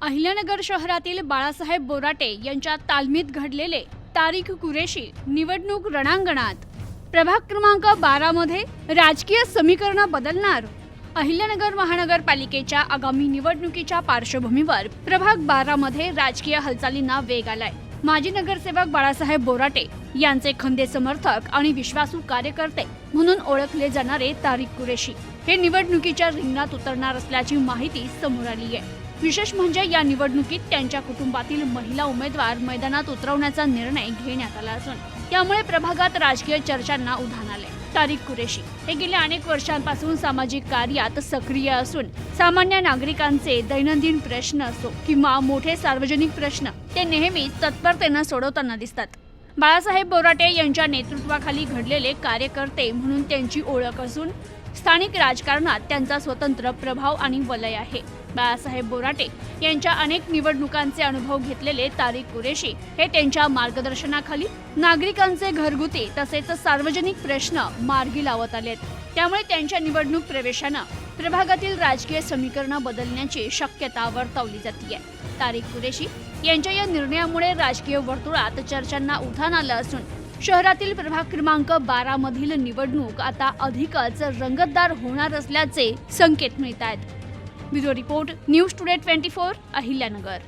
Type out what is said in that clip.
अहिल्यानगर शहरातील बाळासाहेब बोराटे यांच्या तालमीत घडलेले तारिक कुरेशी निवडणूक रणांगणात प्रभाग क्रमांक 12 मध्ये राजकीय समीकरण बदलणार। अहिल्यानगर महानगरपालिकेच्या आगामी निवडणुकीच्या पार्श्वभूमीवर प्रभाग 12 मध्ये राजकीय हालचालींना वेग आलाय। माजी नगरसेवक बाळासाहेब बोराटे यांचे खंदे समर्थक आणि विश्वासू कार्यकर्ते म्हणून ओळखले जाणारे तारिक कुरेशी हे निवडणुकीच्या रिंगणात उतरणार असल्याची माहिती समोर आली आहे। विशेष म्हणजे या निवडणुकीत त्यांच्या कुटुंबातील महिला उमेदवार मैदानात उतरवण्याचा निर्णय घेण्यात आला असून त्यामुळे प्रभागात राजकीय चर्चांना उधाण आले। तारिक कुरेशी हे गेल्या अनेक वर्षांपासून सामाजिक कार्यात सक्रिय असून सामान्य नागरिकांचे दैनंदिन प्रश्न असो किंवा मोठे सार्वजनिक प्रश्न ते नेहमीच तत्परतेने सोडवताना दिसतात। बाळासाहेब बोराटे यांच्या नेतृत्वाखाली घडलेले कार्यकर्ते म्हणून त्यांची ओळख असून स्थानिक राजकारणात त्यांचा स्वतंत्र प्रभाव आणि वलय आहे। बाळासाहेब बोराटे यांच्या अनेक निवडणुकांचे अनुभव घेतलेले तारिक कुरेशी हे त्यांच्या मार्गदर्शनाखाली नागरिकांचे घरगुती तसेच सार्वजनिक प्रश्न मार्गी लावत आलेत। त्यामुळे त्यांच्या निवडणूक प्रवेशाने प्रभागातील राजकीय समीकरण बदलण्याची शक्यता वर्तवली जाते। तारिक कुरेशी यांच्या या निर्णयामुळे राजकीय वर्तुळात चर्चांना उधाण आलं असून शहरातील प्रभाग क्रमांक 12 मधील निवडणूक आता अधिकच रंगतदार होणार असल्याचे संकेत मिळत आहेत। Bureau report, news today 24, Ahilyanagar.